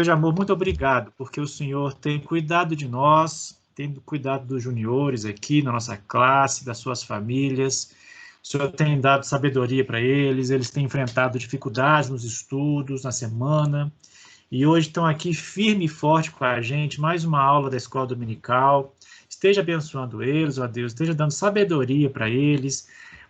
Deus de amor, muito obrigado, porque o Senhor tem cuidado de nós, tem cuidado dos juniores aqui na nossa classe, das suas famílias. O Senhor tem dado sabedoria para eles têm enfrentado dificuldades nos estudos, na semana, e hoje estão aqui firme e forte com a gente, mais uma aula da escola dominical. Esteja abençoando eles, ó Deus, esteja dando sabedoria para eles,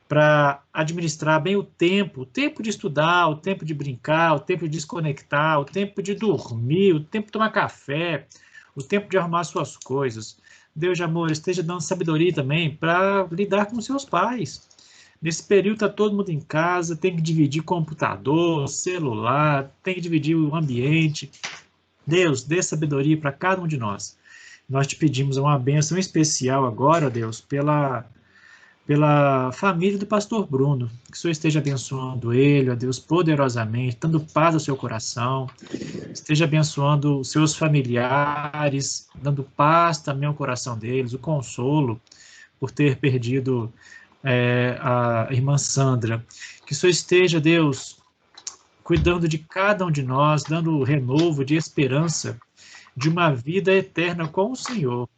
para administrar bem o tempo de estudar, o tempo de brincar, o tempo de desconectar, o tempo de dormir, o tempo de tomar café, o tempo de arrumar suas coisas. Deus de amor, esteja dando sabedoria também para lidar com seus pais. Nesse período está todo mundo em casa, tem que dividir computador, celular, tem que dividir o ambiente. Deus, dê sabedoria para cada um de nós. Nós te pedimos uma bênção especial agora, Deus, pela família do pastor Bruno, que o Senhor esteja abençoando ele, ó Deus, poderosamente, dando paz ao seu coração, esteja abençoando os seus familiares, dando paz também ao coração deles, o consolo por ter perdido a irmã Sandra. Que o Senhor esteja, Deus, cuidando de cada um de nós, dando renovo de esperança de uma vida eterna com o Senhor.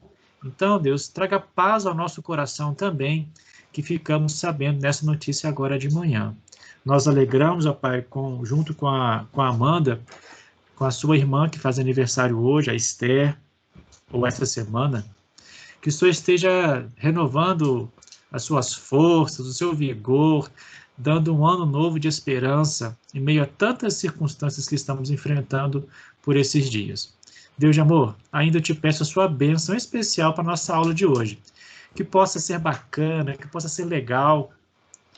Então, Deus, traga paz ao nosso coração também, que ficamos sabendo dessa notícia agora de manhã. Nós alegramos, ó Pai, junto com a Amanda, com a sua irmã que faz aniversário hoje, a Esther, ou essa semana, que o Senhor esteja renovando as suas forças, o seu vigor, dando um ano novo de esperança em meio a tantas circunstâncias que estamos enfrentando por esses dias. Deus de amor, ainda te peço a sua bênção especial para a nossa aula de hoje. Que possa ser bacana, que possa ser legal,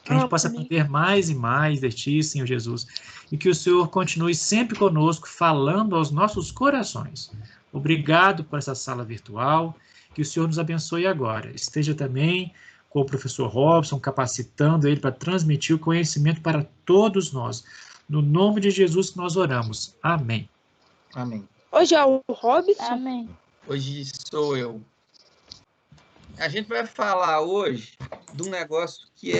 que a gente possa aprender mais e mais de Ti, Senhor Jesus, e que o Senhor continue sempre conosco, falando aos nossos corações. Obrigado por essa sala virtual, que o Senhor nos abençoe agora. Esteja também com o professor Robson, capacitando ele para transmitir o conhecimento para todos nós. No nome de Jesus que nós oramos. Amém. Amém. Hoje é o Robson? Amém. Hoje sou eu. A gente vai falar hoje de um negócio que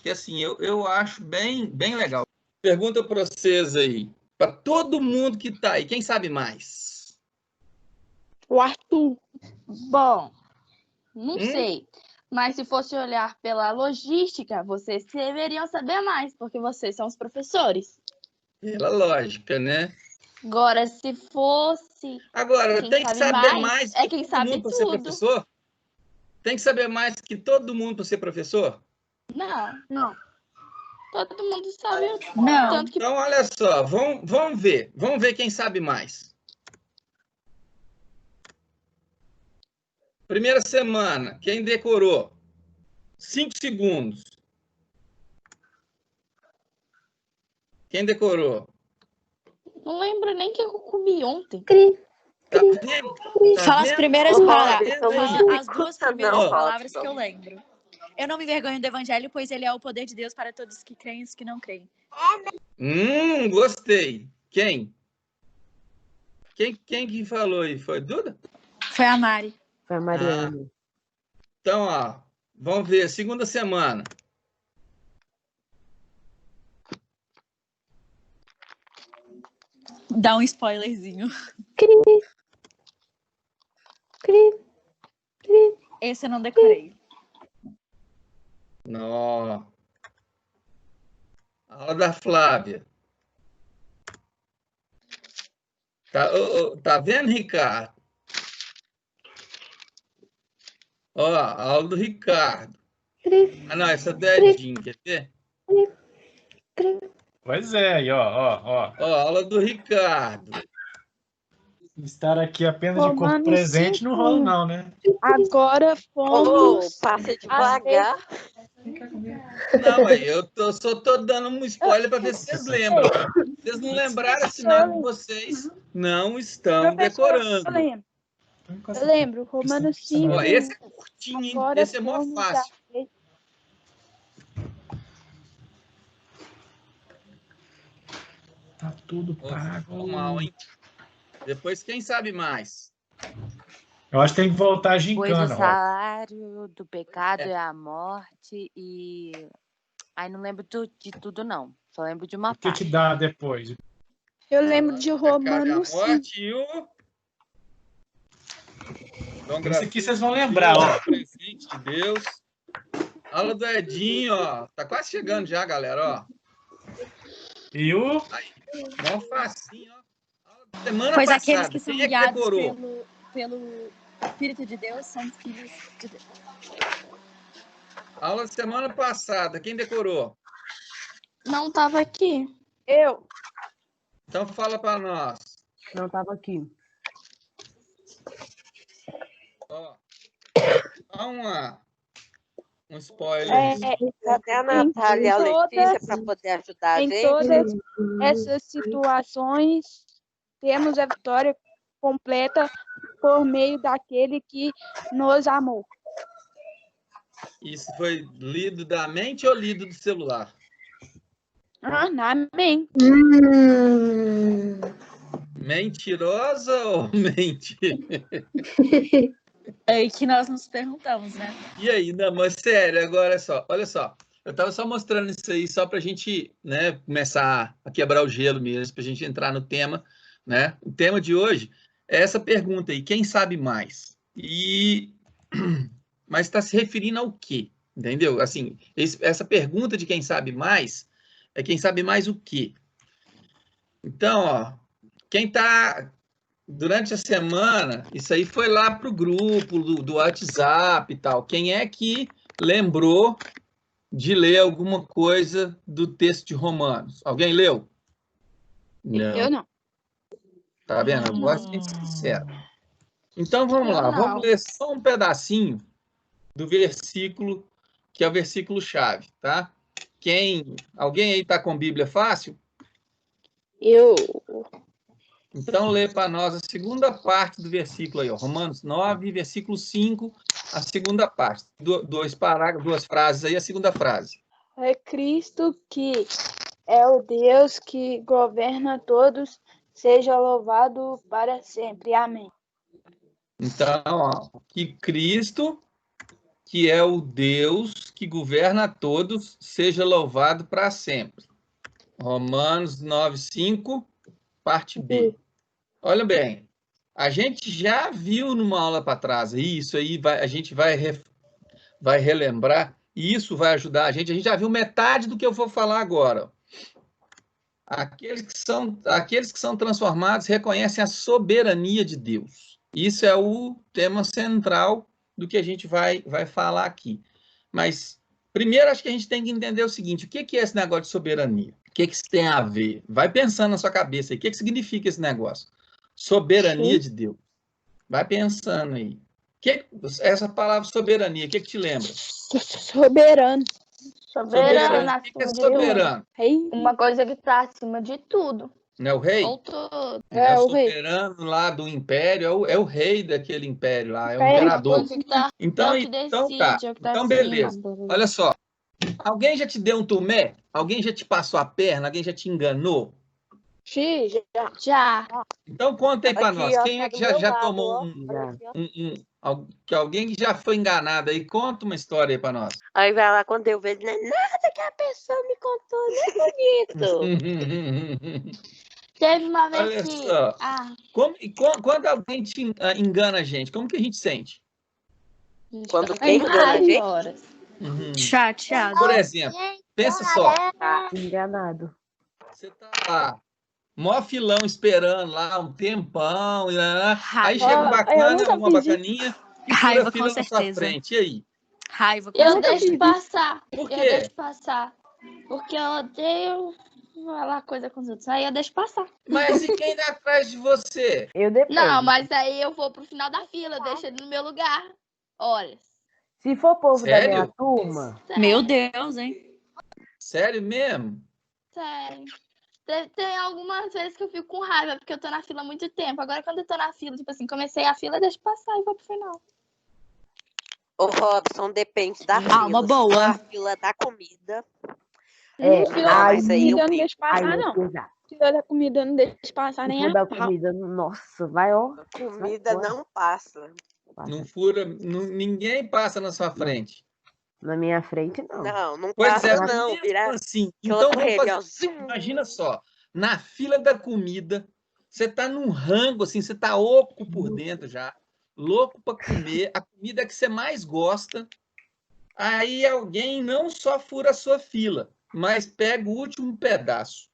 assim, eu acho bem legal. Pergunta para vocês aí, para todo mundo que está aí, quem sabe mais? O Arthur. Bom, não sei. Mas se fosse olhar pela logística, vocês deveriam saber mais, porque vocês são os professores. Pela lógica, né? Agora, se fosse... Agora, tem que saber mais é que quem todo sabe mundo para ser tudo. professor? Tem que saber mais que todo mundo para ser professor? Não. Todo mundo sabe o Não. tanto que... Então, olha só, vamos ver quem sabe mais. Primeira semana, quem decorou? 5 segundos. Quem decorou? Não lembro nem o que eu comi ontem. Tá vendo? Fala as primeiras palavras. Fala As duas primeiras palavras que eu lembro. Eu não me envergonho do evangelho, pois ele é o poder de Deus para todos que creem e os que não creem. Gostei. Quem que falou aí? Foi Duda? Foi a Mari. Foi a Mariana. Então, ó, vamos ver. Segunda semana. Dá um spoilerzinho. Esse eu não decorei. Não. Aula da Flávia. Tá vendo, Ricardo? Ó, a aula do Ricardo. Ah, não, essa é do Edinho, quer ver? Pois é, aí, ó. Ó, a aula do Ricardo. Estar aqui apenas de corpo presente não rola não, né? Agora fomos... passa devagar. Não, eu só tô dando um spoiler para ver se vocês lembram. Se vocês não lembraram, sinal que vocês não estão decorando. Eu lembro, Romanos 5. Ó, esse é curtinho, hein? Esse é mó fácil. Tá tudo pago. Mal, hein? Depois, quem sabe mais? Eu acho que tem que voltar a Pois gincana. o salário do pecado é a morte e... Aí não lembro de tudo, não. Só lembro de uma O que parte. te dá depois? Eu lembro de Pecado e a Romanos 5. morte e o... Esse aqui vocês vão lembrar, ó. Presente de Deus. Aula do Edinho, ó. Tá quase chegando já, galera, ó. E o... Mó facinho, ó. Semana Pois passada, aqueles que são quem é que guiados decorou? pelo Espírito de Deus são filhos de Deus. Aula de semana passada, quem decorou? Não estava aqui. Eu. Então fala para nós. Não estava aqui. Ó, dá um spoiler. Até a Natália e a Letícia para poder ajudar a Em gente. todas essas situações, temos a vitória completa por meio daquele que nos amou. Isso foi lido da mente ou lido do celular? Amém. Mentirosa ou mente? É aí que nós nos perguntamos, né? E aí, não, mas sério, agora olha só. Eu estava só mostrando isso aí, só para a gente, né, começar a quebrar o gelo mesmo, para a gente entrar no tema, né? O tema de hoje é essa pergunta aí, quem sabe mais? Mas está se referindo ao quê? Entendeu? Assim, essa pergunta de quem sabe mais é quem sabe mais o quê? Então, ó, quem está durante a semana, isso aí foi lá para o grupo do WhatsApp e tal. Quem é que lembrou de ler alguma coisa do texto de Romanos? Alguém leu? Não. Eu não. Tá vendo? Eu gosto de ser sincero. Então vamos lá, não. vamos ler só um pedacinho do versículo, que é o versículo chave, tá? Alguém aí está com Bíblia fácil? Eu. Então lê para nós a segunda parte do versículo aí, ó, Romanos 9, versículo 5, a segunda parte. Dois parágrafos, duas frases aí, a segunda frase. É Cristo que é o Deus que governa todos, seja louvado para sempre. Amém. Então, ó, que Cristo, que é o Deus que governa a todos, seja louvado para sempre. Romanos 9, 5, parte B. Olha bem, a gente já viu numa aula para trás, e isso aí a gente vai relembrar, e isso vai ajudar a gente já viu metade do que eu vou falar agora. Aqueles que são transformados reconhecem a soberania de Deus. Isso é o tema central do que a gente vai falar aqui. Mas, primeiro, acho que a gente tem que entender o seguinte, o que é esse negócio de soberania? O que isso tem a ver? Vai pensando na sua cabeça aí, o que significa esse negócio? Soberania de Deus. Vai pensando aí. Essa palavra soberania, o que te lembra? Soberano. Soberano. O que é soberano? Rei. Uma coisa que está acima de tudo. Não é o rei? Ou todo. É o rei. soberano lá do império, é o rei daquele império lá, é o Império. imperador. Então, Tá. Então, beleza. Olha só. Alguém já te deu um tomé? Alguém já te passou a perna? Alguém já te enganou? Já. Então, conta aí para Aqui, nós. ó, Quem tá é que do meu já lado, tomou ó. que alguém que já foi enganado aí? Conta uma história aí para nós. Aí vai lá quando eu vejo, não é nada que a pessoa me contou, não é bonito. Teve uma vez Olha que... só. Ah, Quando alguém engana a gente, como que a gente sente? Quando quem engana a gente? horas. Chateado. Por exemplo, pensa só. Enganado. Você tá lá, mó filão esperando lá um tempão, aí Raiva. chega um Eu bacana, nunca uma fiz bacaninha, e Raiva, fura fila com na sua certeza. frente. E aí? Raiva. Eu deixo passar. Por quê? Eu deixo passar. Porque eu odeio falar coisa com os outros. Aí eu deixo passar. Mas e quem tá atrás de você? Eu dependo. Não, mas aí eu vou pro final da fila, eu deixo ele no meu lugar. Olha. Se for povo da minha Sério? turma, Meu Deus, hein? Sério mesmo? Sério. Tem algumas vezes que eu fico com raiva, porque eu tô na fila há muito tempo. Agora, quando eu tô na fila, tipo assim, comecei a fila, eu deixo passar e vou pro final. Ô, Robson, depende da fila. Alma Se boa. for a fila da comida. Fila mas aí eu não fico. deixa passar, não. Fila da comida eu não deixa passar nem Se for a da pau. comida, nossa, vai, ó. Comida Vai fora. não passa. Não fura, ninguém passa na sua frente. Na minha frente, não. Não Pois passa é, não. mesmo Vira assim. aquela Então, vamos correria, ó. fazer. Imagina só. na fila da comida, você está num rango, assim, você está oco por dentro já, louco para comer, a comida que você mais gosta, aí alguém não só fura a sua fila, mas pega o último pedaço.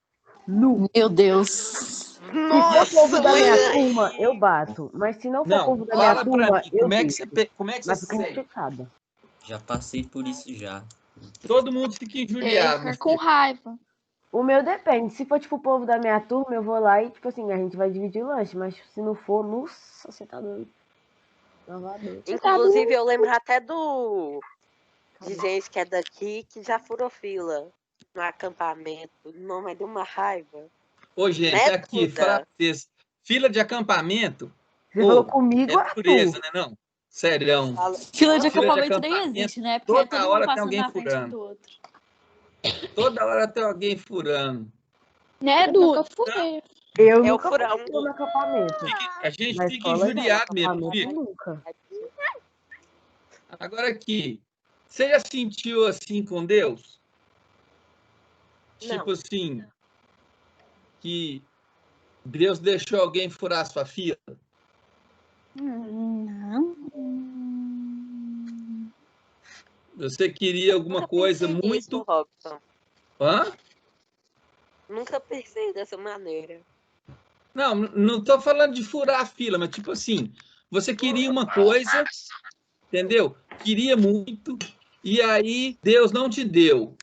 Meu Deus. Se for povo da minha Nossa, turma, eu bato. Mas se não for Não, povo da minha fala para turma, mim, eu como é que deixo. você Mas se fica sente? chocada. Já passei por isso já. Todo mundo fica Eu ia injuriado. ficar com raiva. O meu depende. Se for, tipo, o povo da minha turma, eu vou lá e, tipo assim, a gente vai dividir o lanche. Mas se não for, nossa, você tá doido. Não vai doido. inclusive, eu lembro até de gente que é daqui que já furou fila no acampamento. Não, mas deu uma raiva. Ô, gente, Né, aqui, Duda? falar pra vocês, fila de acampamento, Você pô, falou comigo, é dureza, Arthur. né, não? Serião. Fila de Fila de acampamento nem acampamento, existe, né? Porque é toda todo mundo hora tem passando alguém na frente um furando. do outro. Toda hora tem alguém furando. Né, Eu Du? nunca furei. Eu É o nunca furão. fui no acampamento. A gente Na fica escola, já. No injuriado mesmo. acampamento, Fica. nunca. Agora aqui, você já sentiu assim com Deus? Não. Tipo assim, que Deus deixou alguém furar a sua fila? Não. Você queria alguma Nunca coisa pensei nisso, muito... Robson. Hã? Nunca pensei dessa maneira. Não estou falando de furar a fila, mas tipo assim, você queria uma coisa, entendeu? Queria muito, e aí Deus não te deu.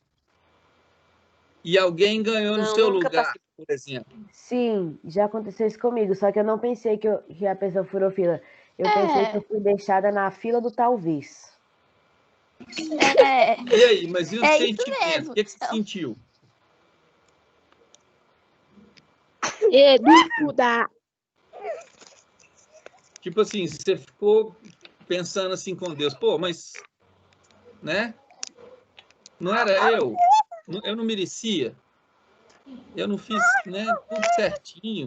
E alguém ganhou no Não, seu nunca lugar, passei. por exemplo. Sim, já aconteceu isso comigo. Só que eu não pensei que a pessoa furou fila. Eu pensei que eu fui deixada na fila do talvez. É, E aí, mas e o é isso sentimento? mesmo. O que você sentiu? Duda. Tipo assim, você ficou pensando assim com Deus, pô, mas, né? Não era eu não merecia, eu não fiz, né, tudo certinho.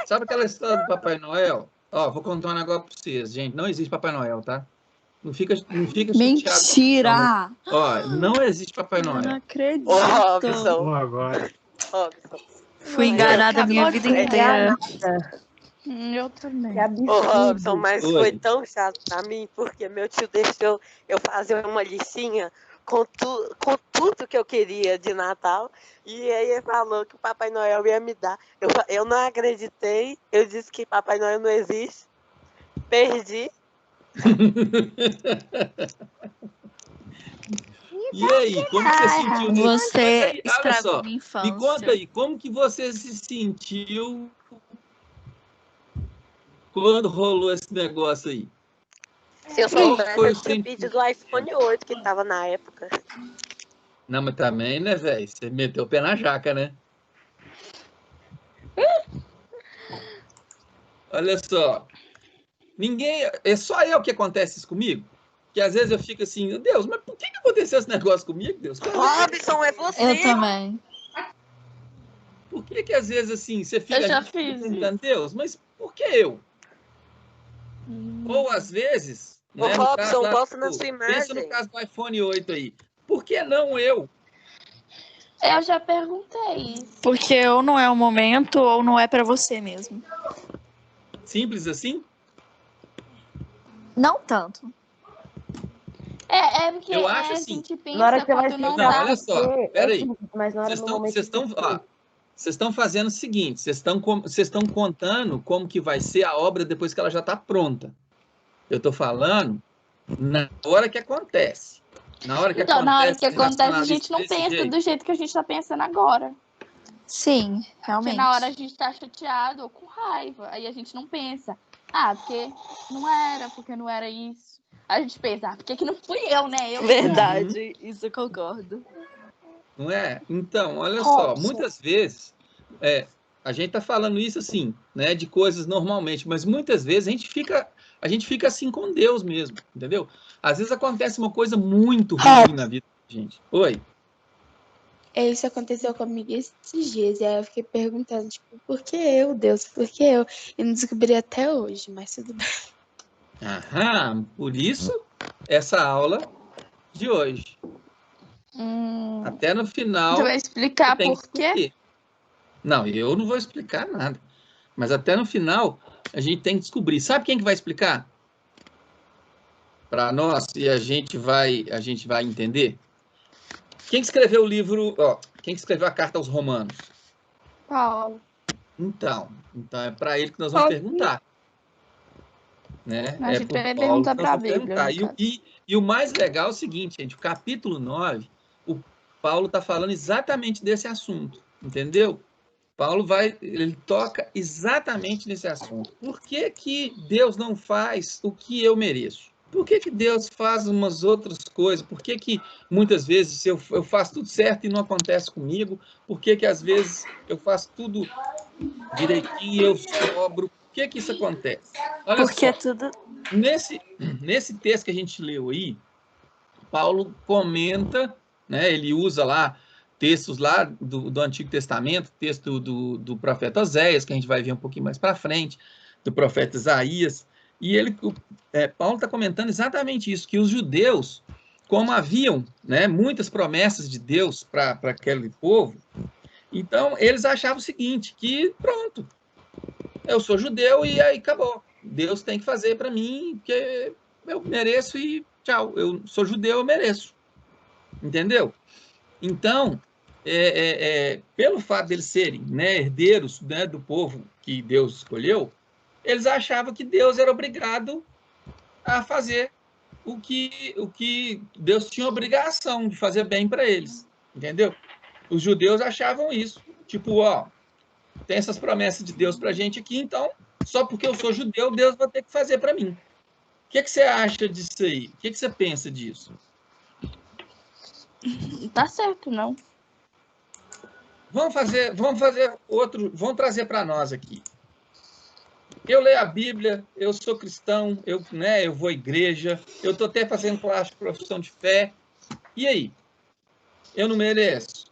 Sabe aquela história do Papai Noel? Ó, vou contar um negócio para vocês, gente, não existe Papai Noel, tá? Não fica chateado. Mentira! Não. Ó, não existe Papai Eu não Noel. acredito. Ô, Robson. Bom, agora. Robson. Fui Mas enganada a eu- minha vida Não inteira. Eu também. Que Ô, absurdo. Robson, mas Oi. foi tão chato pra mim, porque meu tio deixou eu fazer uma listinha com tudo que eu queria de Natal, e aí ele falou que o Papai Noel ia me dar. Eu não acreditei, eu disse que Papai Noel não existe, perdi. E aí, como que você sentiu nisso? Mas Você aí, olha estragou só, minha me conta infância. aí, como que você se sentiu quando rolou esse negócio aí? Se eu Qual soubesse, foi eu o tinha sentimento? pedido o iPhone 8 que tava na época. Não, mas também, né, velho? Você meteu o pé na jaca, né? Olha só. Ninguém. É só eu que acontece isso comigo? Que às vezes eu fico assim, meu Deus, mas por que aconteceu esse negócio comigo, Deus? Robson, é você! Eu também. Por que às vezes assim, você fica, Eu já a gente fica fiz perguntando, Deus, mas por que eu? Ou às vezes, Ô, né, no caso Robson, lá, posta na sua pensa no imagem. caso do iPhone 8 aí. Por que não eu? Eu já perguntei isso. Porque ou não é o momento, ou não é pra você mesmo. Simples assim? Não tanto. É porque Eu acho a assim. gente pensa Na hora que você vai quando não explicar tá. olha só, porque peraí. simples, mas na hora do momento Vocês estão fazendo o seguinte, vocês estão contando como que vai ser a obra depois que ela já está pronta. Eu estou falando na hora que acontece. Na hora que Então, na hora que você acontece, a racionaliza gente não desse pensa jeito. do jeito que a gente tá pensando agora. Sim, Porque realmente. na hora a gente tá chateado ou com raiva. Aí a gente não pensa, porque não era, porque não era isso. A gente pensa, porque que não fui eu, né? Eu Verdade, isso eu concordo. Não é? Então, olha só, muitas vezes a gente está falando isso assim, né, de coisas normalmente, mas muitas vezes a gente fica assim com Deus mesmo, entendeu? Às vezes acontece uma coisa muito ruim na vida da gente. Oi. Isso aconteceu comigo esses dias, e aí eu fiquei perguntando, tipo, por que eu, Deus? Por que eu? E não descobri até hoje, mas tudo bem. Aham, por isso essa aula de hoje. Até no final Você vai explicar tem por que quê? escolher. Não, eu não vou explicar nada. Mas até no final, a gente tem que descobrir. Sabe quem que vai explicar? Para nós, e a gente vai entender. Quem que escreveu o livro, quem que escreveu a carta aos Romanos? Paulo. Então é para ele que nós vamos perguntar. Né? A gente vai perguntar para a Bíblia. E o mais legal é o seguinte, gente, o capítulo 9, o Paulo está falando exatamente desse assunto, entendeu? Paulo ele toca exatamente nesse assunto. Por que que Deus não faz o que eu mereço? Por que que Deus faz umas outras coisas? Por que que muitas vezes eu faço tudo certo e não acontece comigo? Por que que às vezes eu faço tudo direitinho e eu sobro? Por que que isso acontece? Olha Porque só, é tudo. nesse texto que a gente leu aí, Paulo comenta, né, ele usa lá textos lá do Antigo Testamento, texto do profeta Oséias, que a gente vai ver um pouquinho mais para frente, do profeta Isaías, e Paulo está comentando exatamente isso, que os judeus, como haviam, né, muitas promessas de Deus para aquele povo, então eles achavam o seguinte, que pronto, eu sou judeu e aí acabou, Deus tem que fazer para mim, porque eu mereço e tchau, eu sou judeu, eu mereço, entendeu? Então, pelo fato de eles serem, né, herdeiros, né, do povo que Deus escolheu, eles achavam que Deus era obrigado a fazer o que Deus tinha obrigação de fazer bem para eles, entendeu? Os judeus achavam isso, tipo, tem essas promessas de Deus para a gente aqui, então, só porque eu sou judeu, Deus vai ter que fazer para mim. O que você acha disso aí? O que você pensa disso? Tá certo, não? Vamos fazer outro, vamos trazer para nós aqui. Eu leio a Bíblia, eu sou cristão, eu vou à igreja, eu estou até fazendo classe de profissão de fé. E aí? Eu não mereço?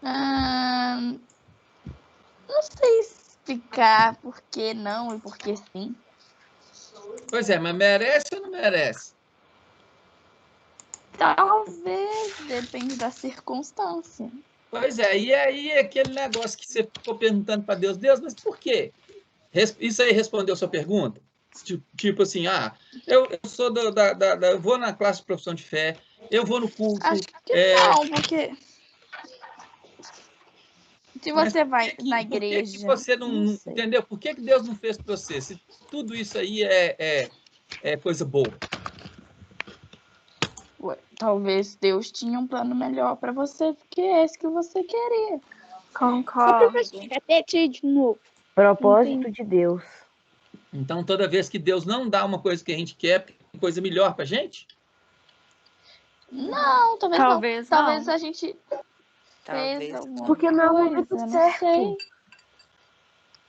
Não sei explicar por que não e por que sim. Pois é, mas merece ou não merece? Talvez, depende da circunstância. Pois é, e aí aquele negócio que você ficou perguntando para Deus, mas por quê? Isso aí respondeu a sua pergunta? Tipo assim, eu sou eu vou na classe de profissão de fé, eu vou no culto. Acho que não, porque se você vai na igreja... Por que você não entendeu? Por que Deus não fez para você? Se tudo isso aí é coisa boa. Talvez Deus tinha um plano melhor para você do que esse que você queria. Concordo. Repete de novo. Propósito de Deus. Então, toda vez que Deus não dá uma coisa que a gente quer, tem coisa melhor para a gente? Não, talvez não. Talvez a gente Talvez. fez alguma Porque não é o momento coisa, certo. não sei.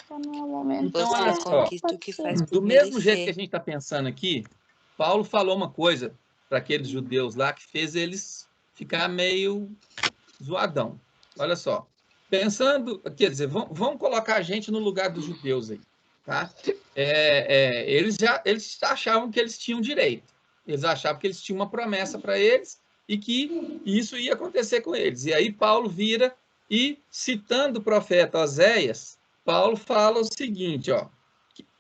Não é o momento Então, Você olha só, conquista o que faz por do mesmo jeito que a merecer. gente está pensando aqui, Paulo falou uma coisa para aqueles judeus lá que fez eles ficar meio zoadão. Olha só, pensando, quer dizer, vamos colocar a gente no lugar dos judeus aí, tá? Eles achavam que eles tinham direito, eles achavam que eles tinham uma promessa para eles e que isso ia acontecer com eles. E aí Paulo vira e, citando o profeta Oséias, Paulo fala o seguinte,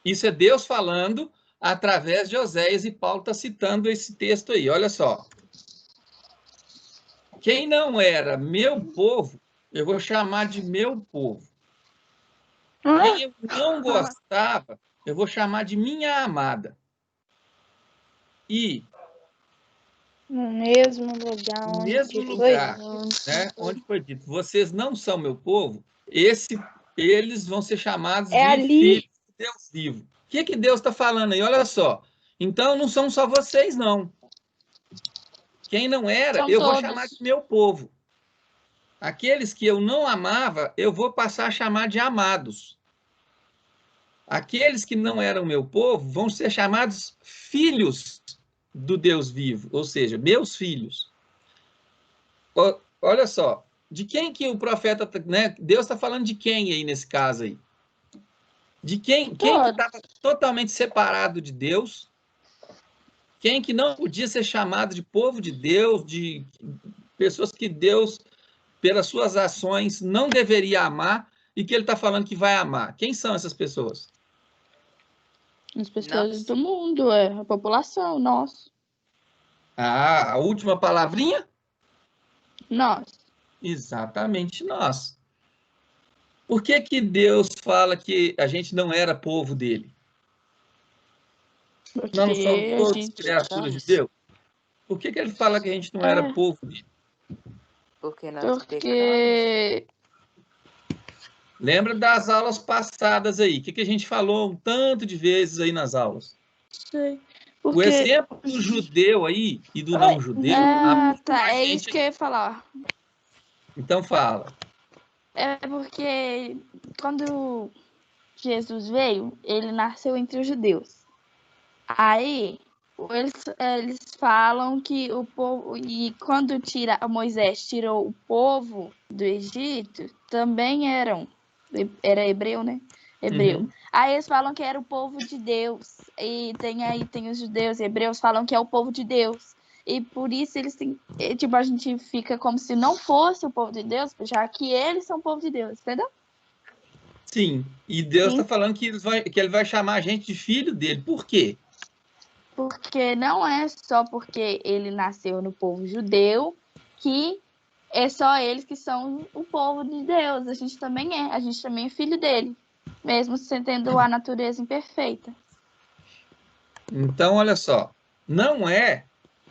isso é Deus falando através de Oséias, e Paulo está citando esse texto aí, olha só. Quem não era meu povo, eu vou chamar de meu povo. Quem eu não gostava, eu vou chamar de minha amada. E No mesmo lugar no onde mesmo foi lugar, né, onde foi dito, vocês não são meu povo, eles vão ser chamados de ali. filhos de Deus vivo. O que Deus está falando aí? Olha só. Então, não são só vocês, não. Quem não era, São eu vou todos. chamar de meu povo. Aqueles que eu não amava, eu vou passar a chamar de amados. Aqueles que não eram meu povo vão ser chamados filhos do Deus vivo, ou seja, meus filhos. Olha só, de quem que o profeta, né? Deus está falando de quem aí nesse caso aí? De quem que estava totalmente separado de Deus, quem que não podia ser chamado de povo de Deus, de pessoas que Deus pelas suas ações, não deveria amar e que ele está falando que vai amar? Quem são essas pessoas? As pessoas do mundo, a população, nós. Ah, a última palavrinha? Nós. Exatamente nós. Por que que Deus fala que a gente não era povo dele? Porque Nós não somos a todos gente criaturas de Deus? Por que que ele fala que a gente não era povo dele? Porque nós pecamos. Porque Lembra das aulas passadas aí? O que que a gente falou um tanto de vezes aí nas aulas? sei. O Porque exemplo do judeu aí e do não judeu. tá, é isso que eu ia falar. Então fala. É porque quando Jesus veio, ele nasceu entre os judeus. Aí eles falam que o povo, e quando Moisés tirou o povo do Egito, também era hebreu, né? Hebreu. Uhum. Aí eles falam que era o povo de Deus. E tem os judeus e hebreus falam que é o povo de Deus. E por isso eles têm, tipo, a gente fica como se não fosse o povo de Deus, já que eles são o povo de Deus, entendeu? Sim. E Deus está falando que ele vai chamar a gente de filho dele. Por quê? Porque não é só porque ele nasceu no povo judeu que é só eles que são o povo de Deus. A gente também é filho dele, mesmo tendo a natureza imperfeita. Então, olha só, não é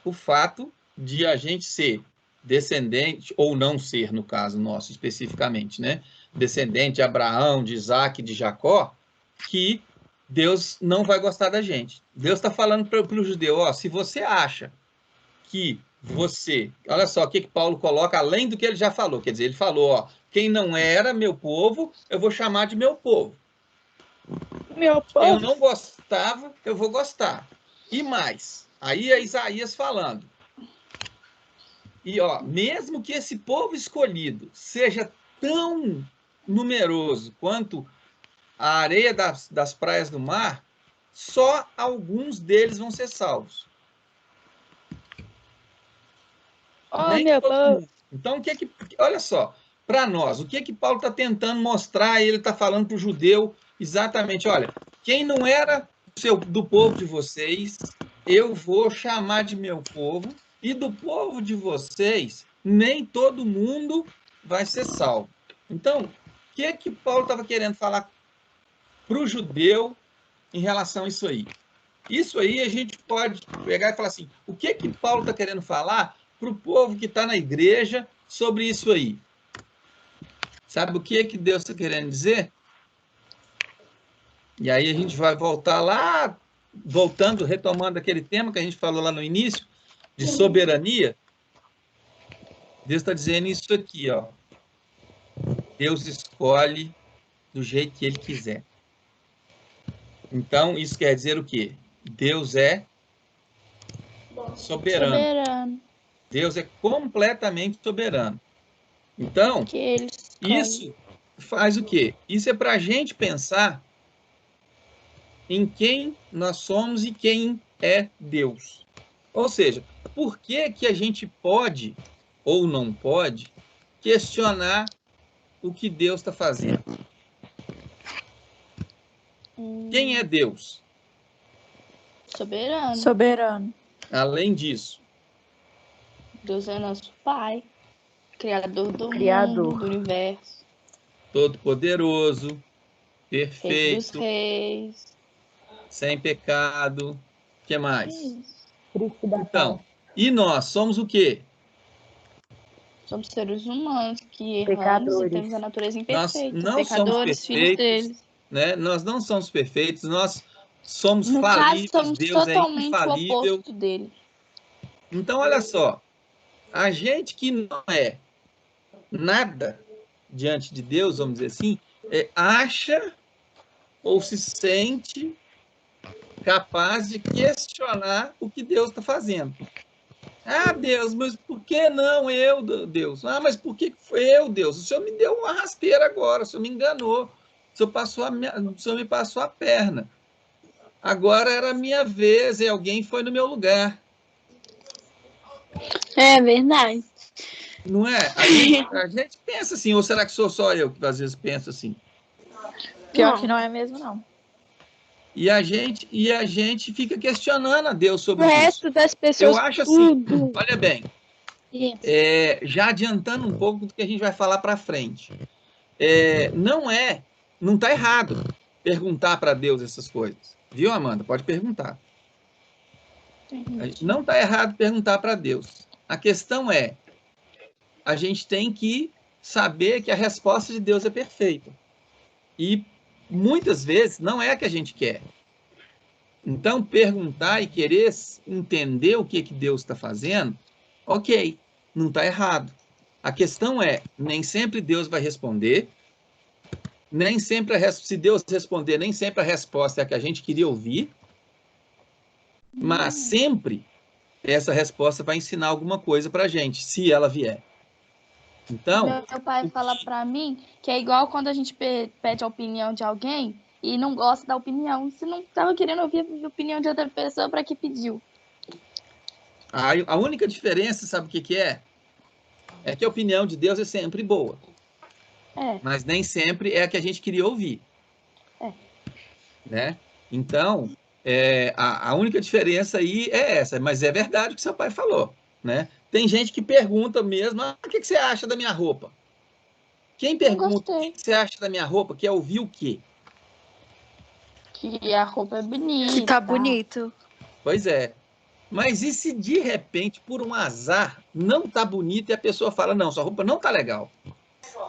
o fato de a gente ser descendente, ou não ser, no caso nosso especificamente, né? Descendente de Abraão, de Isaac, de Jacó, que Deus não vai gostar da gente. Deus está falando para o judeu, ó, se você acha que você... Olha só o que Paulo coloca, além do que ele já falou. Quer dizer, ele falou, ó, quem não era meu povo, eu vou chamar de meu povo. Meu povo. Eu não gostava, eu vou gostar. E mais, aí é Isaías falando. E, ó, mesmo que esse povo escolhido seja tão numeroso quanto a areia das praias do mar, só alguns deles vão ser salvos. Oh, Nem meu todo povo. mundo. Então, olha só, para nós, o que Paulo está tentando mostrar? Ele está falando para o judeu exatamente, olha, quem não era do povo de vocês, eu vou chamar de meu povo, e do povo de vocês, nem todo mundo vai ser salvo. Então, o que Paulo estava querendo falar para o judeu em relação a isso aí? Isso aí a gente pode pegar e falar assim, o que Paulo está querendo falar para o povo que está na igreja sobre isso aí? Sabe o que Deus está querendo dizer? E aí a gente vai voltar lá, retomando aquele tema que a gente falou lá no início, de soberania. Deus está dizendo isso aqui, ó. Deus escolhe do jeito que Ele quiser. Então, isso quer dizer o quê? Deus é soberano. Deus é completamente soberano. Então, isso faz o quê? Isso é para a gente pensar em quem nós somos e quem é Deus. Ou seja, por que a gente pode ou não pode questionar o que Deus está fazendo? Quem é Deus? Soberano. Além disso, Deus é nosso Pai, Criador do mundo, do universo. Todo-Poderoso, perfeito, Rei dos reis. sem pecado. O que mais? Então, e nós somos o quê? Somos seres humanos que erramos e temos a natureza imperfeita. Nós não Pecadores, somos filhos perfeitos, deles. né? Nós não somos perfeitos, nós somos No falíveis, caso, somos Deus é totalmente o infalível. oposto dele. Então, olha só, a gente que não é nada diante de Deus, vamos dizer assim, acha ou se sente capaz de questionar o que Deus está fazendo. Ah, Deus, mas por que não eu, Deus? Ah, mas por que foi eu, Deus? O Senhor me deu uma rasteira agora, o Senhor me enganou, o Senhor me passou a perna. Agora era a minha vez e alguém foi no meu lugar. É verdade. Não é? A gente pensa assim, ou será que sou só eu que às vezes penso assim? Pior que não é mesmo, não. E a gente fica questionando a Deus O sobre isso. resto das pessoas, Eu acho assim, tudo. olha bem, Isso. já adiantando um pouco do que a gente vai falar para frente. Não está errado perguntar para Deus essas coisas. Viu, Amanda? Pode perguntar. Não está errado perguntar para Deus. A questão é, a gente tem que saber que a resposta de Deus é perfeita. E muitas vezes não é a que a gente quer. Então, perguntar e querer entender o que Deus está fazendo, ok, não está errado. A questão é, nem sempre Deus vai responder, nem sempre, se Deus responder, nem sempre a resposta é a que a gente queria ouvir, mas sempre essa resposta vai ensinar alguma coisa para a gente, se ela vier. Então, Meu pai fala pra mim que é igual quando a gente pede a opinião de alguém e não gosta da opinião. Se não estava querendo ouvir a opinião de outra pessoa, para que pediu? a única diferença, sabe o que é? É que a opinião de Deus é sempre boa. Mas nem sempre é a que a gente queria ouvir. Né? Então, a única diferença aí é essa. Mas é verdade o que seu pai falou. Né? Tem gente que pergunta mesmo, o que você acha da minha roupa? Quem pergunta o que você acha da minha roupa quer ouvir o quê? Que a roupa é bonita. Que tá bonito. Pois é. Mas e se de repente, por um azar, não tá bonito e a pessoa fala, não, sua roupa não tá legal?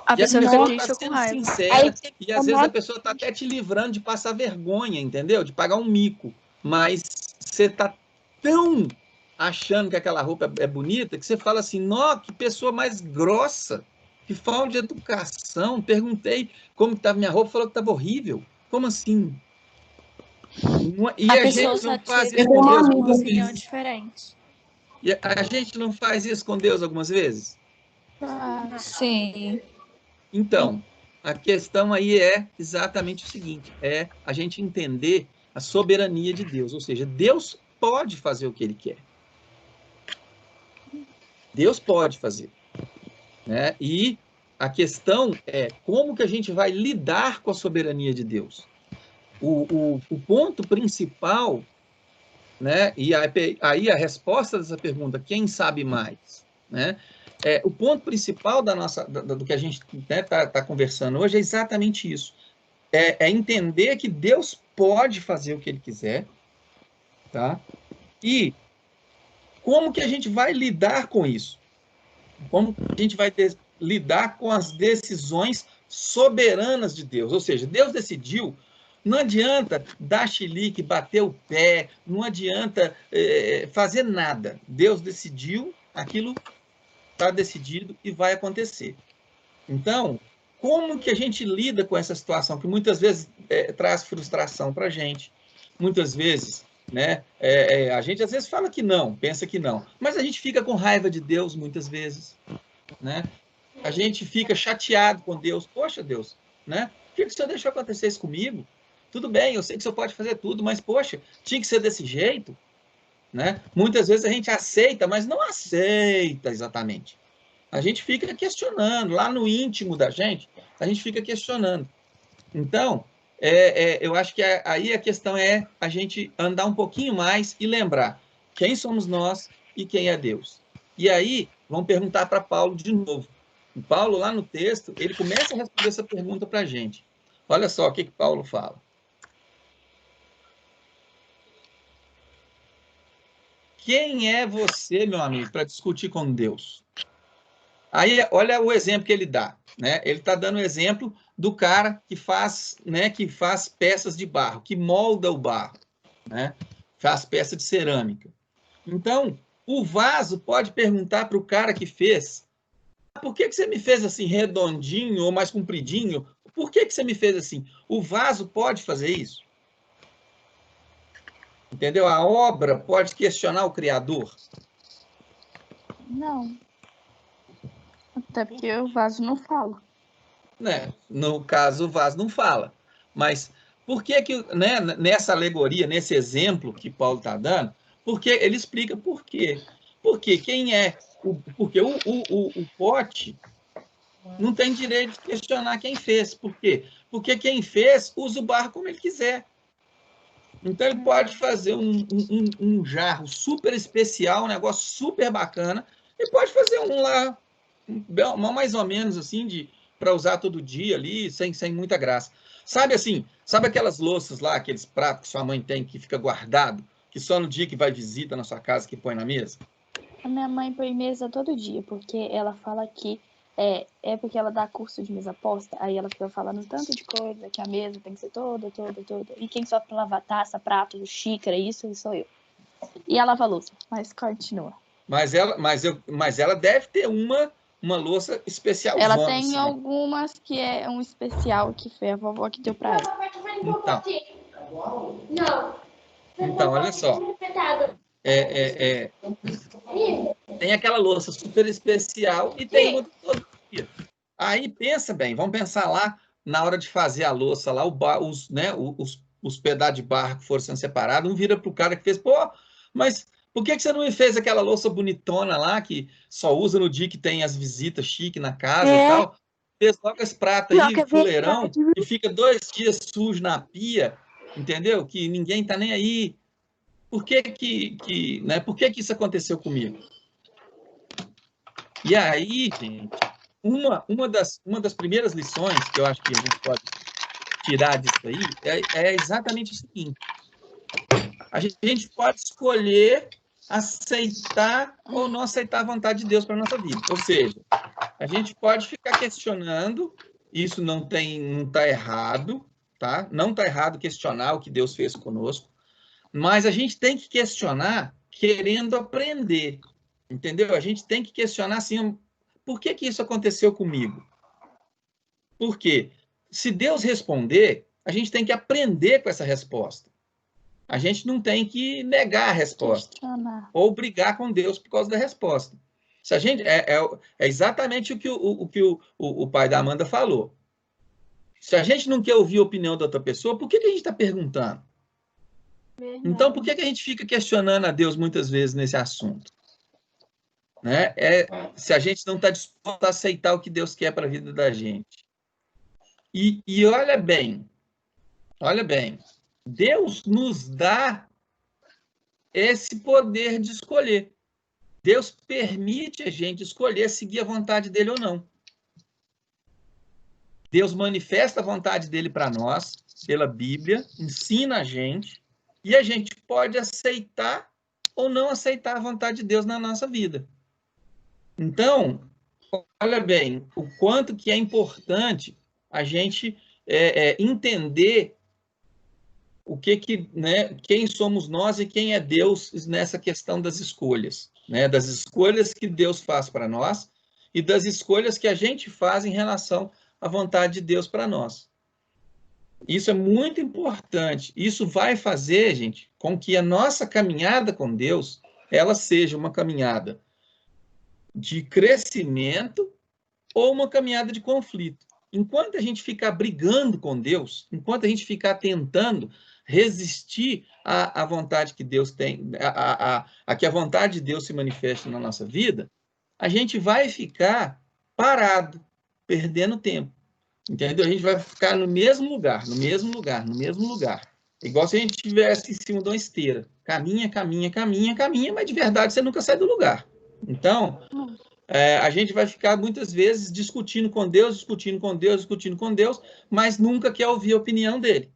A pessoa fica triste tá ou com sendo raiva. sincera, e às vezes a pessoa tá até te livrando de passar vergonha, entendeu? De pagar um mico. Mas você tá tão achando que aquela roupa é bonita que você fala assim, nossa, que pessoa mais grossa, que falta de educação. Perguntei como estava minha roupa, falou que estava horrível. Como assim? E a gente não faz isso com Deus algumas vezes. Diferente. E a gente não faz isso com Deus algumas vezes? Sim. Então, a questão aí é exatamente o seguinte, é a gente entender a soberania de Deus, ou seja, Deus pode fazer o que Ele quer. Deus pode fazer. Né? E a questão é como que a gente vai lidar com a soberania de Deus. O ponto principal, né? E aí a resposta dessa pergunta, quem sabe mais? Né? O ponto principal do que a gente tá conversando hoje é exatamente isso. É entender que Deus pode fazer o que Ele quiser, tá? E como que a gente vai lidar com isso? Como a gente vai lidar com as decisões soberanas de Deus? Ou seja, Deus decidiu, não adianta dar chilique, bater o pé, não adianta fazer nada. Deus decidiu, aquilo está decidido e vai acontecer. Então, como que a gente lida com essa situação que muitas vezes traz frustração para a gente? Muitas vezes, né? A gente às vezes fala que não, pensa que não, mas a gente fica com raiva de Deus muitas vezes, né? A gente fica chateado com Deus. Poxa, Deus, né? Por que o Senhor deixou acontecer isso comigo? Tudo bem, eu sei que o Senhor pode fazer tudo, mas, poxa, tinha que ser desse jeito, né? Muitas vezes a gente aceita, mas não aceita exatamente. A gente fica questionando, lá no íntimo da gente, a gente fica questionando. Então, eu acho que aí a questão é a gente andar um pouquinho mais e lembrar quem somos nós e quem é Deus. E aí, vamos perguntar para Paulo de novo. O Paulo, lá no texto, ele começa a responder essa pergunta para a gente. Olha só o que Paulo fala. Quem é você, meu amigo, para discutir com Deus? Aí, olha o exemplo que ele dá. Né? Ele está dando o exemplo do cara que faz peças de barro, que molda o barro, né? Faz peça de cerâmica. Então, o vaso pode perguntar para o cara que fez, por que você me fez assim redondinho ou mais compridinho? Por que você me fez assim? O vaso pode fazer isso? Entendeu? A obra pode questionar o Criador? Não. Até porque o vaso não fala. Né? No caso, o vaso não fala. Mas por que, né, nessa alegoria, nesse exemplo que Paulo está dando, porque ele explica por quê. Porque quem é Porque o pote não tem direito de questionar quem fez. Por quê? Porque quem fez usa o barro como ele quiser. Então, ele pode fazer um jarro super especial, um negócio super bacana, e pode fazer um lá, mais ou menos assim, para usar todo dia ali, sem muita graça. Sabe assim, sabe aquelas louças lá, aqueles pratos que sua mãe tem que fica guardado, que só no dia que vai visita na sua casa que põe na mesa? A minha mãe põe mesa todo dia, porque ela fala que porque ela dá curso de mesa posta, aí ela fica falando tanto de coisa, que a mesa tem que ser toda. E quem sofre lavar taça, prato, xícara, isso sou eu. E ela lava louça, mas continua. Mas ela deve ter uma louça especial. Ela tem algumas que é um especial que foi a vovó que deu pra ela. Então olha só. Tem aquela louça super especial e tem uma todo dia. Aí pensa bem, vamos pensar lá na hora de fazer a louça lá, os pedaços de barro que foram sendo separados, um vira para o cara que fez, pô, mas por que você não me fez aquela louça bonitona lá, que só usa no dia que tem as visitas chiques na casa e tal? Fez logo esse prato aí, fuleirão, e fica 2 dias sujo na pia, entendeu? Que ninguém tá nem aí. Por que isso aconteceu comigo? E aí, gente, uma das primeiras lições que eu acho que a gente pode tirar disso aí é exatamente o seguinte: a gente pode escolher aceitar ou não aceitar a vontade de Deus para a nossa vida. Ou seja, a gente pode ficar questionando, isso não está errado, tá? Não está errado questionar o que Deus fez conosco, mas a gente tem que questionar querendo aprender, entendeu? A gente tem que questionar assim, por que isso aconteceu comigo? Por quê? Se Deus responder, a gente tem que aprender com essa resposta. A gente não tem que negar a resposta ou brigar com Deus por causa da resposta. Se a gente, é exatamente o que o pai da Amanda falou. Se a gente não quer ouvir a opinião da outra pessoa, por que a gente está perguntando? Então, por que a gente fica questionando a Deus muitas vezes nesse assunto? Né? Se a gente não está disposto a aceitar o que Deus quer para a vida da gente. E olha bem, Deus nos dá esse poder de escolher. Deus permite a gente escolher seguir a vontade dele ou não. Deus manifesta a vontade dele para nós, pela Bíblia, ensina a gente, e a gente pode aceitar ou não aceitar a vontade de Deus na nossa vida. Então, olha bem, o quanto que é importante a gente entender quem somos nós e quem é Deus nessa questão das escolhas, né? Das escolhas que Deus faz para nós e das escolhas que a gente faz em relação à vontade de Deus para nós. Isso é muito importante. Isso vai fazer, gente, com que a nossa caminhada com Deus, ela seja uma caminhada de crescimento ou uma caminhada de conflito. Enquanto a gente ficar brigando com Deus, enquanto a gente ficar tentando resistir à vontade que Deus tem, a que a vontade de Deus se manifeste na nossa vida, a gente vai ficar parado, perdendo tempo. Entendeu? A gente vai ficar no mesmo lugar. Igual se a gente estivesse em cima de uma esteira. Caminha, mas de verdade você nunca sai do lugar. Então, a gente vai ficar muitas vezes discutindo com Deus, mas nunca quer ouvir a opinião dele.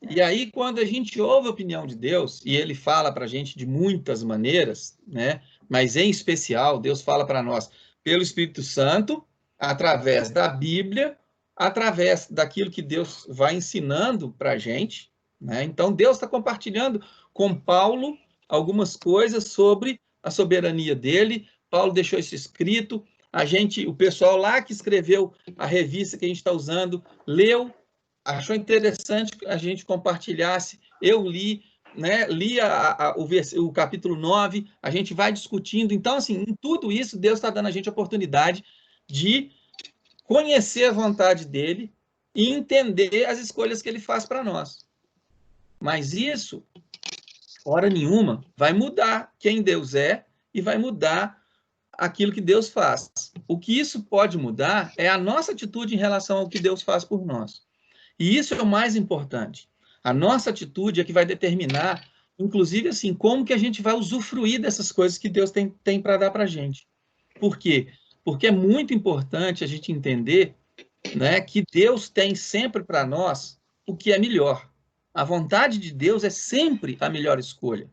E aí, quando a gente ouve a opinião de Deus, e ele fala para a gente de muitas maneiras, né? Mas em especial, Deus fala para nós pelo Espírito Santo, através da Bíblia, através daquilo que Deus vai ensinando para a gente, né? Então, Deus está compartilhando com Paulo algumas coisas sobre a soberania dele. Paulo deixou isso escrito. O pessoal lá que escreveu a revista que a gente está usando, leu, achou interessante que a gente compartilhasse. Eu li, né? Li o capítulo 9, a gente vai discutindo. Então, assim, em tudo isso, Deus está dando a gente a oportunidade de conhecer a vontade dele e entender as escolhas que ele faz para nós. Mas isso, hora nenhuma, vai mudar quem Deus é e vai mudar aquilo que Deus faz. O que isso pode mudar é a nossa atitude em relação ao que Deus faz por nós. E isso é o mais importante. A nossa atitude é que vai determinar, inclusive, assim, como que a gente vai usufruir dessas coisas que Deus tem para dar para a gente. Por quê? Porque é muito importante a gente entender, né, que Deus tem sempre para nós o que é melhor. A vontade de Deus é sempre a melhor escolha.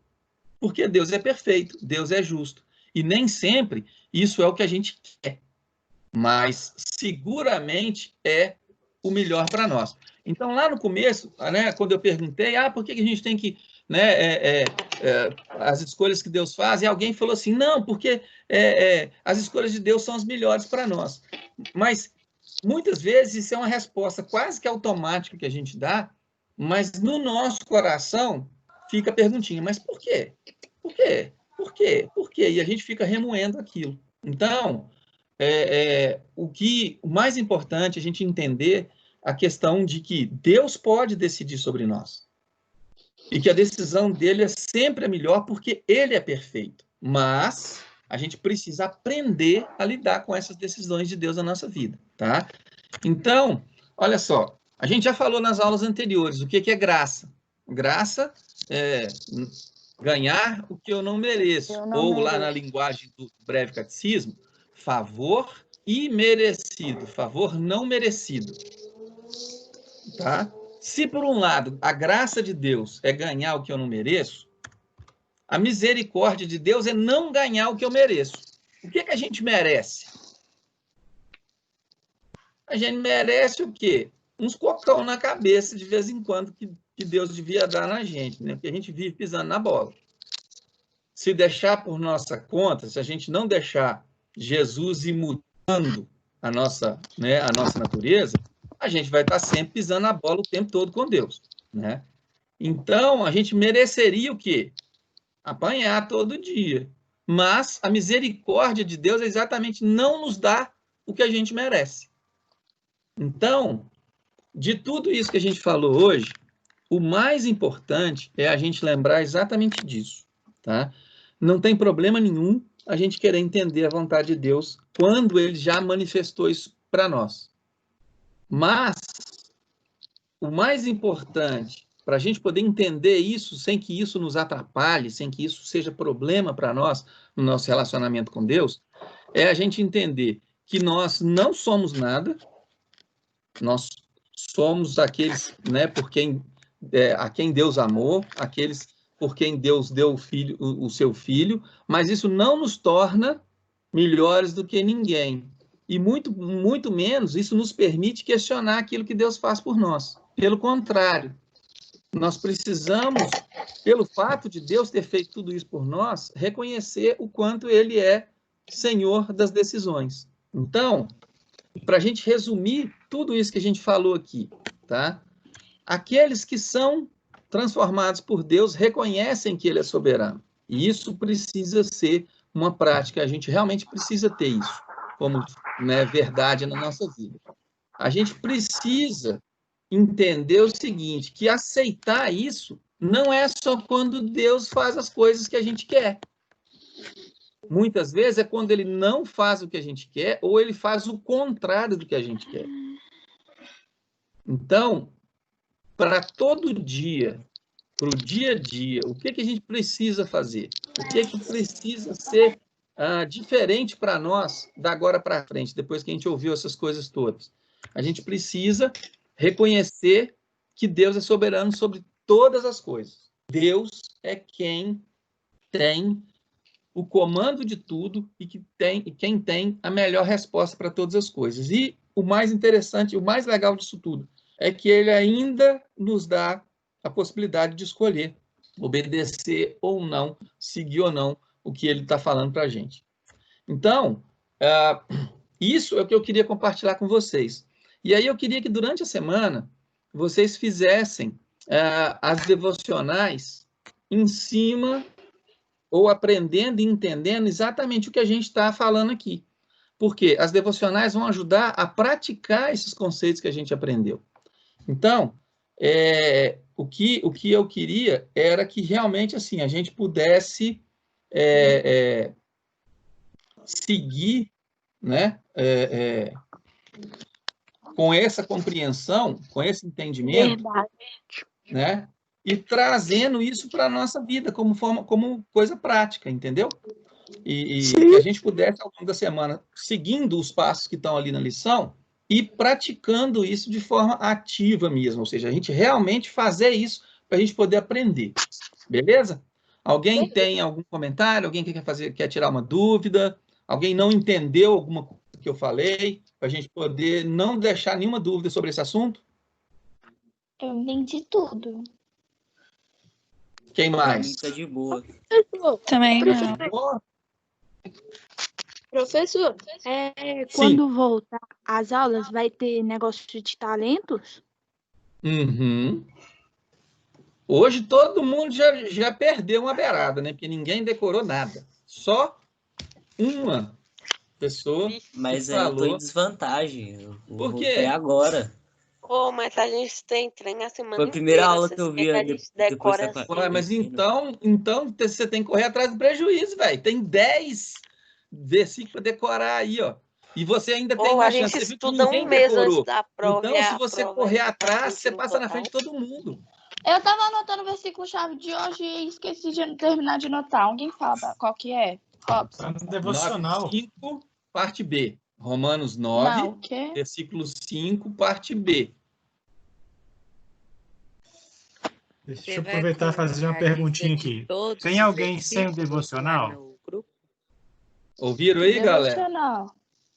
Porque Deus é perfeito, Deus é justo. E nem sempre isso é o que a gente quer. Mas seguramente é o melhor para nós. Então, lá no começo, né, quando eu perguntei, por que a gente tem que, né, as escolhas que Deus faz, e alguém falou assim, não, porque as escolhas de Deus são as melhores para nós. Mas, muitas vezes, isso é uma resposta quase que automática que a gente dá, mas no nosso coração fica a perguntinha, mas por quê? Por quê? Por quê? Por quê? E a gente fica remoendo aquilo. Então, o mais importante é a gente entender a questão de que Deus pode decidir sobre nós. E que a decisão dele é sempre a melhor porque ele é perfeito. Mas a gente precisa aprender a lidar com essas decisões de Deus na nossa vida, tá? Então, olha só, a gente já falou nas aulas anteriores o que é graça. Graça é ganhar o que eu não mereço. Ou lá na linguagem do breve catecismo, favor imerecido, favor não merecido. Tá? Se, por um lado, a graça de Deus é ganhar o que eu não mereço, a misericórdia de Deus é não ganhar o que eu mereço. O que a gente merece? A gente merece o quê? Uns cocão na cabeça, de vez em quando, que Deus devia dar na gente, né? Porque a gente vive pisando na bola. Se deixar por nossa conta, se a gente não deixar Jesus ir mudando a nossa natureza, a gente vai estar sempre pisando na bola o tempo todo com Deus, né? Então, a gente mereceria o quê? Apanhar todo dia. Mas a misericórdia de Deus é exatamente não nos dar o que a gente merece. Então, de tudo isso que a gente falou hoje, o mais importante é a gente lembrar exatamente disso, tá? Não tem problema nenhum a gente querer entender a vontade de Deus quando ele já manifestou isso para nós. Mas o mais importante para a gente poder entender isso sem que isso nos atrapalhe, sem que isso seja problema para nós no nosso relacionamento com Deus, é a gente entender que nós não somos nada, nós somos aqueles, né, a quem Deus amou, aqueles por quem Deus deu o seu filho, mas isso não nos torna melhores do que ninguém. E muito, muito menos isso nos permite questionar aquilo que Deus faz por nós. Pelo contrário, nós precisamos, pelo fato de Deus ter feito tudo isso por nós, reconhecer o quanto ele é Senhor das decisões. Então, para a gente resumir tudo isso que a gente falou aqui, tá? Aqueles que são transformados por Deus reconhecem que ele é soberano. E isso precisa ser uma prática, a gente realmente precisa ter isso como, né, verdade na nossa vida. A gente precisa entender o seguinte, que aceitar isso não é só quando Deus faz as coisas que a gente quer. Muitas vezes é quando ele não faz o que a gente quer ou ele faz o contrário do que a gente quer. Então, para todo dia, para o dia a dia, o que a gente precisa fazer? O que precisa ser diferente para nós da agora para frente, depois que a gente ouviu essas coisas todas? A gente precisa reconhecer que Deus é soberano sobre todas as coisas. Deus é quem tem o comando de tudo e quem tem a melhor resposta para todas as coisas. E o mais interessante, o mais legal disso tudo, é que ele ainda nos dá a possibilidade de escolher, obedecer ou não, seguir ou não o que ele está falando para a gente. Então, isso é o que eu queria compartilhar com vocês. E aí eu queria que durante a semana vocês fizessem as devocionais em cima ou aprendendo e entendendo exatamente o que a gente está falando aqui. Porque as devocionais vão ajudar a praticar esses conceitos que a gente aprendeu. Então, o que eu queria era que realmente assim, a gente pudesse seguir, né, com essa compreensão, com esse entendimento, Verdade. né, e trazendo isso para a nossa vida como coisa prática, entendeu? E que a gente pudesse, ao longo da semana, seguindo os passos que estão ali na lição e praticando isso de forma ativa mesmo, ou seja, a gente realmente fazer isso para a gente poder aprender, beleza? Alguém tem algum comentário? Alguém quer tirar uma dúvida? Alguém não entendeu alguma coisa que eu falei? Para a gente poder não deixar nenhuma dúvida sobre esse assunto? Eu entendi tudo. Quem Pra mais? mim tá de boa. Também não. Boa. Professor, Sim. quando voltar às aulas, vai ter negócio de talentos? Uhum. Hoje todo mundo já perdeu uma beirada, né? Porque ninguém decorou nada. Só uma pessoa Mas que aí eu tô em falou. desvantagem. Eu Por voltei quê? agora. Pô, mas a gente tem treino a semana Foi a primeira inteira. aula Vocês que eu querem vi que a gente depois decore da assim? Ué, mas quarentena. então você tem que correr atrás do prejuízo, velho. Tem 10 versículos para decorar aí, ó. E você ainda tem Ou a uma chance. gente Você viu que estuda um ninguém mês antes decorou. da prova e Então, se a você prova correr é atrás, você 20 no passa na total. frente de todo mundo. Eu tava anotando o versículo-chave de hoje e esqueci de terminar de anotar. Alguém fala qual que é? Robson. Tá no devocional. 9:5, parte B. Romanos 9, Não, o quê? versículo 5, parte B. Deixa eu aproveitar e fazer uma perguntinha aqui. Tem alguém sem o devocional? Ouviram aí, galera? Devocional.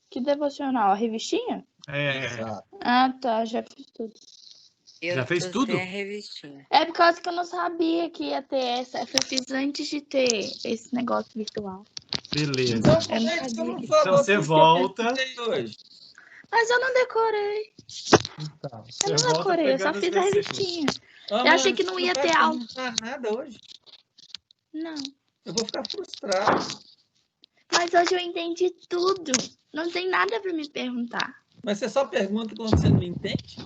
Que devocional? A revistinha? Exato. Ah, tá. Já fiz tudo. Já fez tudo? É por causa que eu não sabia que ia ter essa. Eu fiz antes de ter esse negócio virtual. Beleza. Então, Eu como não é que você sabia. não Então falou você tudo que eu volta. pesquisei hoje? Mas eu não decorei. Então, Eu você não volta decorei, eu só pegando os fiz a versículos. revistinha. Ah, Eu achei mano, que não você ia vai ter aula. perguntar nada hoje? Não. Eu vou ficar frustrado. Mas hoje eu entendi tudo. Não tem nada pra me perguntar. Mas você só pergunta quando você não entende?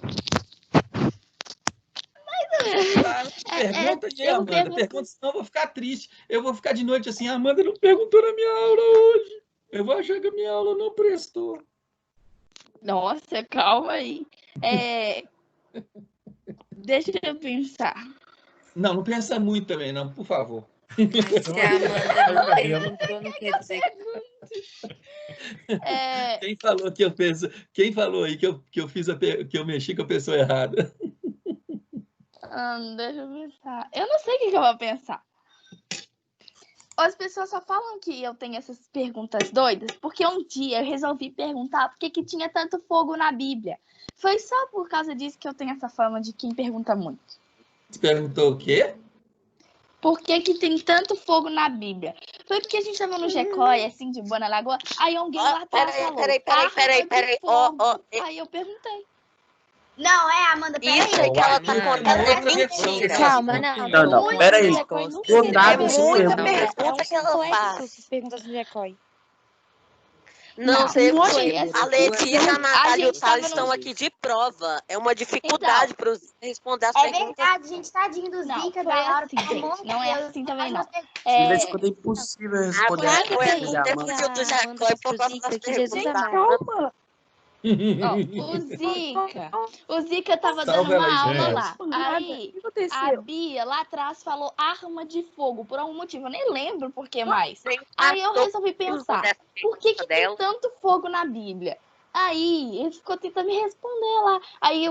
Pergunta aí, eu Amanda. pergunto- Pergunta, senão eu vou ficar triste. Eu vou ficar de noite assim, a Amanda não perguntou na minha aula hoje. Eu vou achar que a minha aula não prestou. Nossa, calma aí. Deixa eu pensar. Não, não pensa muito também, não, por favor. Se a Amanda não perguntou, não quer dizer Quem falou que eu penso? Quem falou aí que eu fiz que eu mexi com a pessoa errada? Deixa eu pensar. Eu não sei o que eu vou pensar. As pessoas só falam que eu tenho essas perguntas doidas porque um dia eu resolvi perguntar por que tinha tanto fogo na Bíblia. Foi só por causa disso que eu tenho essa fama de quem pergunta muito. Você perguntou o quê? Por que tem tanto fogo na Bíblia? Foi porque a gente tava no Jecói, assim, de boa na lagoa, aí alguém lá atrás falou, Peraí. Ó, Aí eu perguntei. Não, Amanda, peraí. isso aí que ela tá Amanda. contando é Outra versão mentira. desse Calma, assunto. não. Não, peraí. Do nada É você muita pergunta. pergunta que ela faz. Essas perguntas do Jecói. Não, você não foi. é A Letícia, a Natália e o gente tava Thales estão no- aqui de prova. É uma dificuldade para responder as É perguntas. verdade, gente, tadinho do Não, Zica, foi da Laura, assim, pelo amor gente. de Não é Deus. assim também, Faz não. umas perguntas. De vez em quando é impossível responder Agora as foi perguntas de até Amanda. fugiu do Jacó por causa das perguntas da Amanda. Calma. Ó, o Zica tava dando Salva ela aí, uma aula gente. lá. Aí O que a aconteceu? Bia lá atrás falou arma de fogo por algum motivo. Eu nem lembro por que mais. Aí eu resolvi pensar, por que tem tanto fogo na Bíblia? Aí ele ficou tentando me responder lá. Aí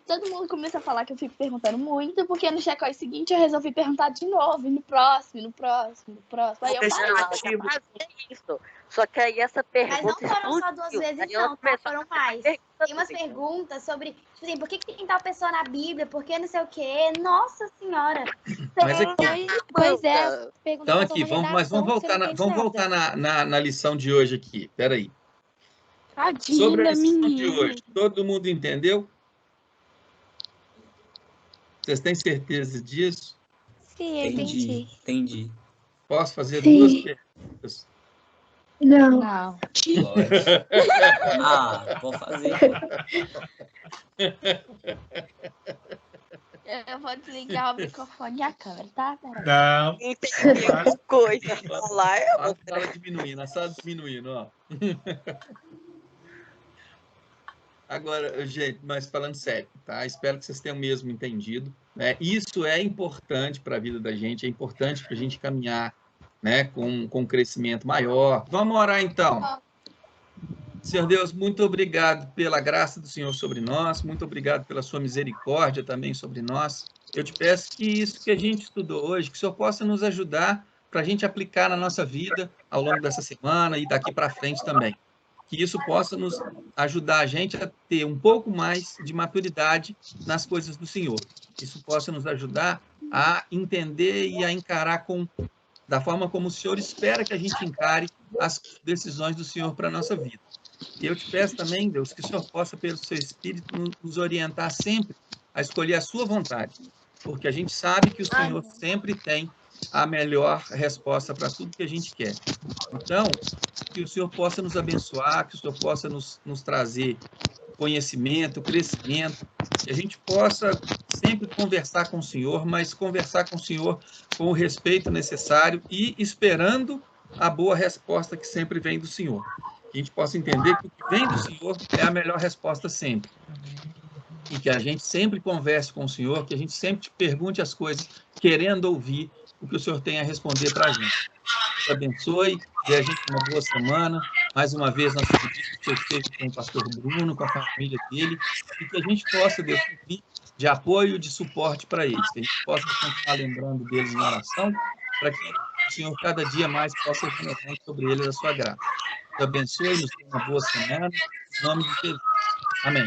todo mundo começa a falar que eu fico perguntando muito, porque no check-out seguinte eu resolvi perguntar de novo, e no próximo. Aí eu Deixa parei. eu Ela já ativo. fazia isso. Só que aí essa Mas não pergunta foram só explodiu. 2 vezes, Aí ela não, tá? começou Foram a fazer mais. perguntas Tem umas assim. perguntas sobre, tipo assim, por que tem tal pessoa na Bíblia? Por que não sei o quê? Nossa Senhora. Mas aqui, Pois é, Amanda, perguntas então pra aqui, sua mas redação, vamos você não entende voltar nada. na lição de hoje aqui. Peraí. Tadinha Sobre a da lição de menina. hoje, todo mundo entendeu? Vocês têm certeza disso? Sim, eu entendi. Entendi. Posso fazer Sim. 2 perguntas? Não. Não. Pode. Ah, vou fazer. Eu vou desligar o microfone e a câmera, tá? Peraí. Não. Entendi uma coisa. Falar é A outra. sala diminuindo, ó. Agora, gente, mas falando sério, tá? Espero que vocês tenham mesmo entendido, né? Isso é importante para a vida da gente, é importante para a gente caminhar, né, com um crescimento maior. Vamos orar, então. Senhor Deus, muito obrigado pela graça do Senhor sobre nós, muito obrigado pela sua misericórdia também sobre nós. Eu te peço que isso que a gente estudou hoje, que o Senhor possa nos ajudar para a gente aplicar na nossa vida ao longo dessa semana e daqui para frente também. Que isso possa nos ajudar a gente a ter um pouco mais de maturidade nas coisas do Senhor. Isso possa nos ajudar a entender e a encarar da forma como o Senhor espera que a gente encare as decisões do Senhor para a nossa vida. E eu te peço também, Deus, que o Senhor possa, pelo seu Espírito, nos orientar sempre a escolher a sua vontade, porque a gente sabe que o Senhor sempre tem a melhor resposta para tudo que a gente quer. Então, que o Senhor possa nos abençoar, que o Senhor possa nos trazer conhecimento, crescimento, que a gente possa sempre conversar com o Senhor, mas conversar com o Senhor com o respeito necessário e esperando a boa resposta que sempre vem do Senhor. Que a gente possa entender que o que vem do Senhor é a melhor resposta sempre. E que a gente sempre converse com o Senhor, que a gente sempre te pergunte as coisas, querendo ouvir o que o Senhor tem a responder para a gente. Deus abençoe, dê a gente uma boa semana. Mais uma vez, nós pedimos que o Senhor esteja com o pastor Bruno, com a família dele, e que a gente possa, Deus, servir de apoio, de suporte para eles. Que a gente possa continuar lembrando deles na oração, para que o Senhor cada dia mais possa renovar sobre eles a sua graça. Deus abençoe, nos dê uma boa semana. Em nome de Jesus. Amém.